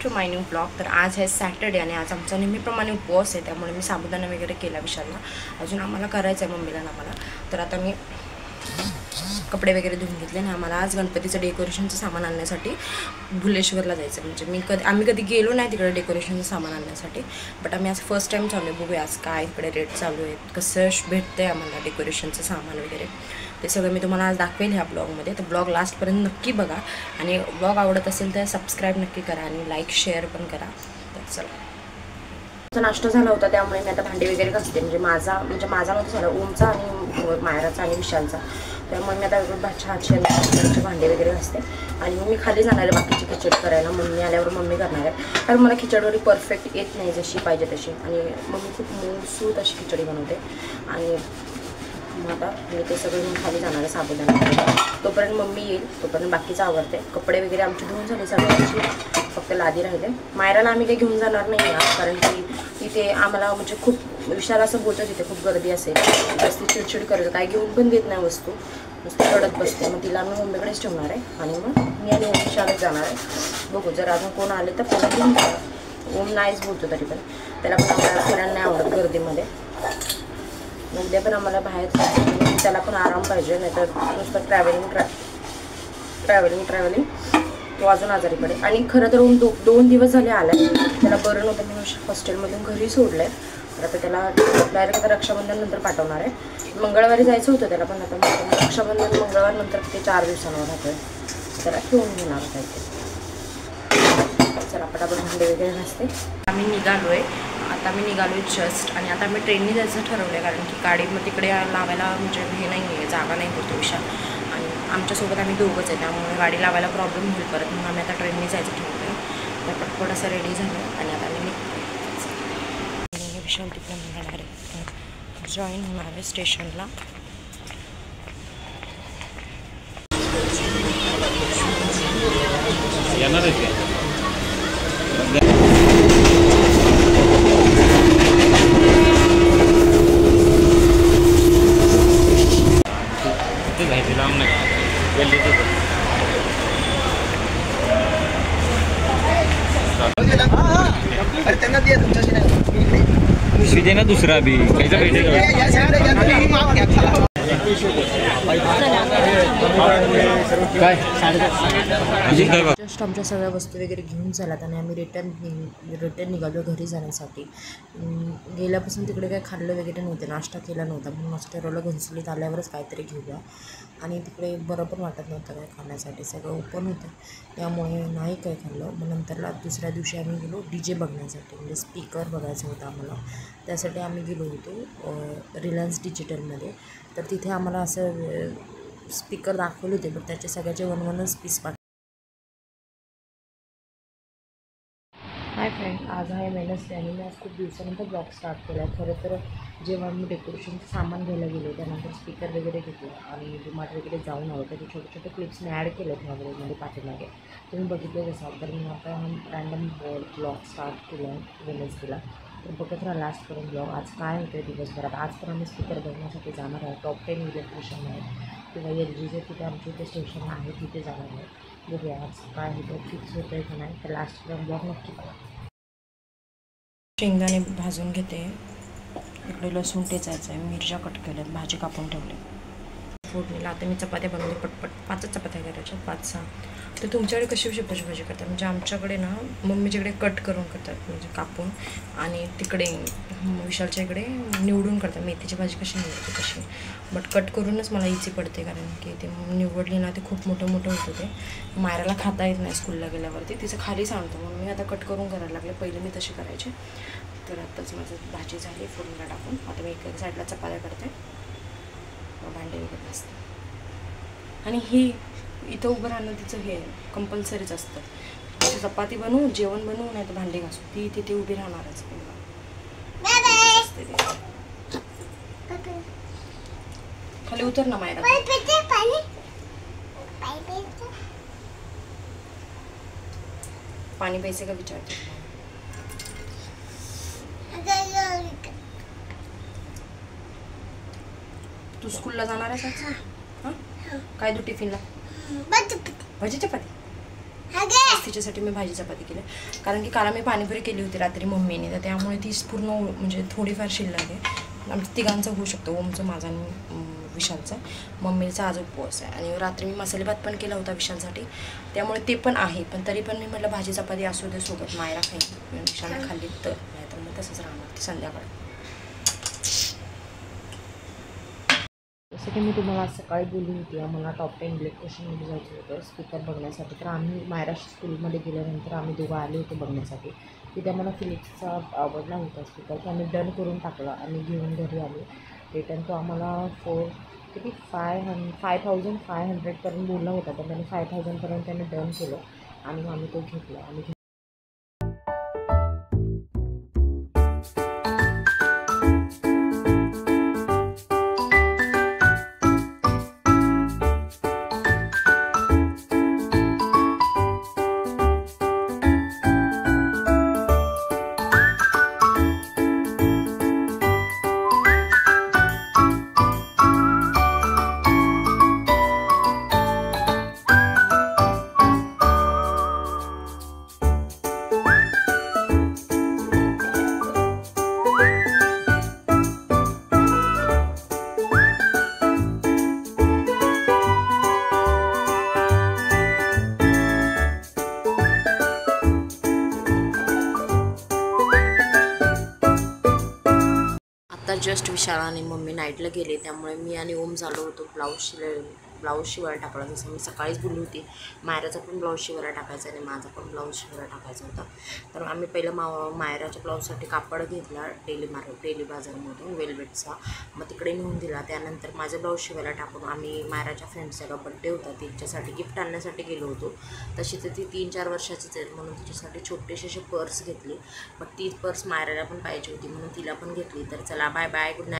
To my new blog. तर आज आहे सॅटर्डे आणि आज आमचा नेहमीप्रमाणे उपवास आहे, त्यामुळे मी साबुदाणा वगैरे केला विशालला. अजून आम्हाला करायचं आहे मम्मीला ना मला. तर आता मी कपडे वगैरे धुवून घेतले आणि आम्हाला आज गणपतीचं डेकोरेशनचं सामान आणण्यासाठी भुलेश्वरला जायचं. म्हणजे आम्ही कधी गेलो नाही तिकडे डेकोरेशनचं सामान आणण्यासाठी, बट आम्ही आज फर्स्ट टाईम चालू आहे. बघूया आज काय इकडे रेट चालू आहेत, कसं भेटतं आहे आम्हाला डेकोरेशनचं सामान वगैरे, ते सगळं मी तुम्हाला आज दाखवेल ह्या ब्लॉगमध्ये. तर ब्लॉग लास्टपर्यंत नक्की बघा आणि ब्लॉग आवडत असेल तर सबस्क्राईब नक्की करा आणि लाईक शेअर पण करा. तर चला, नाश्ता झाला होता त्यामुळे मी आता भांडे वगैरे घासते. म्हणजे माझा नव्हता झाला, ओमचा आणि मायराचा आणि विशालचा. त्यामुळे मी आता छानचे भांडे वगैरे घासते आणि मग मी खाली जाणार आहे बाकीची खिचडी करायला. मम्मी आल्यावर मम्मी करणार आहे, कारण मला खिचडी परफेक्ट येत नाही जशी पाहिजे तशी, आणि मम्मी खूप मूळसूत अशी खिचडी बनवते. आणि मग आता मी ते सगळं मी खाली जाणार आहे साबुदाणा. तोपर्यंत मम्मी येईल, तोपर्यंत बाकीचं आवडते. कपडे वगैरे आमची धुवून झाले सगळ्यांची, फक्त लादी राहिले. मायराला आम्ही काही घेऊन जाणार नाही आज, कारण की तिथे आम्हाला म्हणजे खूप विशाल असं बोलतं तिथे खूप गर्दी असेल, जास्त चिडचिड करायचं, काय घेऊन पण देत नाही वस्तू, नुसतं रडत बसते. मग तिला आम्ही मम्मीकडेच ठेवणार आहे आणि मग मी आणि ओम विशालच जाणार आहे. बघू जर अजून कोण आले तर त्याला घेऊन जाणार. ओम नाहीच बोलतो तरी पण, त्याला पण आम्हाला फिरायला नाही आवडत गर्दीमध्ये. उद्या पण आम्हाला बाहेर त्याला पण आराम पाहिजे, नाहीतर नुसतं ट्रॅव्हलिंग तो अजून आजारी पडेल. आणि खरं तर 2 दिवस झाले आला आहे, त्याला बरं नव्हतं म्हणून हॉस्टेलमधून घरी सोडलं आहे. तर आता त्याला डायरेक्ट आता रक्षाबंधन नंतर पाठवणार आहे. मंगळवारी जायचं होतं त्याला, पण आता रक्षाबंधन मंगळवार नंतर ते 4 दिवसांवर राहतोय, त्याला ठेवून घेणार होता इथे. चला पटापट भांडे वगैरे घासते. आम्ही निघालो आहे, आता मी निघालो आहे जस्ट. आणि आता मी ट्रेनने जायचं ठरवलं आहे, कारण की गाडी मग तिकडे लावायला म्हणजे हे नाही आहे, जागा नाही होतो विशाल, आणि आमच्यासोबत आम्ही दोघंच आहे, त्यामुळे गाडी लावायला प्रॉब्लेम होईल परत, म्हणून आम्ही आता ट्रेनने जायचं ठरवलं आहे. तर पण थोडंसं रेडी झालं आणि आता मी विशाल तिकडे निघाणार आहे, जॉईन होणार आहे स्टेशनला. येणार आहे दे ना दुसरा बी जस्ट आमच्या सगळ्या वस्तू वगैरे घेऊन झाल्यात आणि आम्ही रिटर्न निघालो घरी जाण्यासाठी. गेल्यापासून तिकडे काही खाल्लं वगैरे नव्हतं, नाश्ता केला नव्हता, म्हणून असं ठरवलं घनसोलीत आल्यावरच काहीतरी घेऊया. आणि तिकडे बरं पण वाटत नव्हतं काय खाण्यासाठी, सगळं ओपन होतं, त्यामुळे नाही काय खाल्लं. मग नंतरला दुसऱ्या दिवशी आम्ही गेलो DJ बघण्यासाठी, म्हणजे स्पीकर बघायचं होतं आम्हाला, त्यासाठी आम्ही गेलो होतो रिलायन्स डिजिटलमध्ये. तर तिथे आम्हाला असं स्पीकर दाखवले होते, पण त्याचे सगळ्याचे 1-1च पीस पाठ. हाय फ्रेंड, आज आहे वेडनेसडे आणि मी आज खूप दिवसानंतर ब्लॉग स्टार्ट केला आहे. खरं तर जेव्हा मी डेकोरेशनचं सामान घ्यायला गेलो त्यानंतर स्पीकर वगैरे घेतलं आणि डीमार्ट वगैरे जाऊन आलो, त्याचे छोटे छोटे क्लिप्स मी ॲड केले ह्या ब्लॉगमध्ये पाठीमागे, तुम्ही बघितलेच असाल. तर मी आता रँडम ब्लॉग स्टार्ट केला आहे वेडनेसडेला, तर बघत राहा लास्टपर्यंत ब्लॉग. आज काय होतं आहे दिवसभरात. आज पण आम्ही स्पीकर बघण्यासाठी जाणार आहे, टॉप 10 इलेक्ट्रिशियन आहे किंवा LGचे तिथे आमच्या इथे स्टेशन आहे, तिथे जाणार आहे. बघूया आज काय होतं, फिक्स होतं आहे की नाही, तर लास्टपर्यंत ब्लॉग नक्की करा. शेंगदाणे भाजून घेते, इकडे लसूण टेचायचं आहे, मिरच्या कट केल्यात, भाजी कापून ठेवली फोडणीला. आता मी चपात्या बनवते पटपट, 5च चपात्या करायच्या, 5-6. तर तुमच्याकडे कशी शेपाची भाजी करतात, म्हणजे आमच्याकडे ना मम्मीच्याकडे कट करून करतात, म्हणजे कापून, आणि तिकडे विशालच्या इकडे निवडून करतात. मेथीची भाजी कशी निवडते तशी, बट कट करूनच मला इझी पडते, कारण की ते निवडली ना ते खूप मोठं होतं. ते मायराला खाता येत नाही स्कूलला गेल्यावरती, तिचं खाली सांगतो, म्हणून मी आता कट करून करायला लागले. पहिले मी तशी करायचे. तर आत्ताच माझं भाजी झाली फोडणीला टाकून. आता मी एक साईडला चपात्या करते, भांडे वगैरे असते. आणि ही इथं उभं राहणं तिचं हे कंपल्सरीच असतं, चपाती बनवू, जेवण बनवू, नाही तर भांडे घासू, ती तिथे उभी राहणारच. खाली उतर ना मायरा, पाणी प्यायचे का विचारते. तू स्कूलला जाणार आहेस? हां, काय तू टिफिनला? भाजी चपाती. तिच्यासाठी मी भाजी चपाती केली, कारण की काल मी पाणीपुरी केली होती रात्री मम्मीने, तर त्यामुळे तीच पूर्ण म्हणजे थोडीफार शिल्लक आहे. आमच्या तिघांचं होऊ शकतो, ओमचं, माझा आणि विशालचा. मम्मीचा आज उपवास आहे. आणि रात्री मी मसाले भात पण केला होता विशालसाठी, त्यामुळे ते पण आहे. पण तरी पण मी म्हटलं भाजी चपाती असू दे सोबत, मायरा खाईन, विशालने खाल्ली तर, नाही तर मग तसंच राहणार ते संध्याकाळी. जसं की मी तुम्हाला आज सकाळी बोलली होती, आम्हाला टॉप 10 इलेक्ट्रिशियनमध्ये जायचं होतं स्पीकर बघण्यासाठी. तर आम्ही मायरा स्कूलमध्ये गेल्यानंतर आम्ही दोघं आले होते बघण्यासाठी. तिथे आम्हाला फिलिप्सचा आवडला होता स्पीकर, तर आम्ही डन करून टाकला आणि घेऊन घरी आलो. रिटर्न तो आम्हाला 5500पर्यंत बोलला होता, पण त्याने 5000पर्यंत त्याने डन केलं आणि आम्ही तो घेतला. जस्ट विशाल आणि मम्मी नाईटला गेले, त्यामुळे मी आणि ओम झालो होतो ब्लाऊज शिवायला टाकला. जसं मी सकाळीच बोलली होती, मायराचा पण ब्लाऊज शिवायला टाकायचा आणि माझा पण ब्लाऊज शिवायला टाकायचा होता. तर आम्ही पहिलं मायराच्या ब्लाऊजसाठी कापड घेतला डेली बाजारमधून वेलवेटचा, मग तिकडे नेऊन दिला. त्यानंतर माझं ब्लाऊज शिवायला टाकून आम्ही मायराच्या फ्रेंड्सचा बड्डे होता, तिच्यासाठी गिफ्ट आणण्यासाठी गेलो होतो. तशी तर ती 3-4 वर्षाचीच आहे, म्हणून तिच्यासाठी छोटेसे असे पर्स घेतली. मग ती पर्स मायराला पण पाहिजे होती म्हणून तिला पण घेतली. तर चला बाय बाय, गुड नाईट.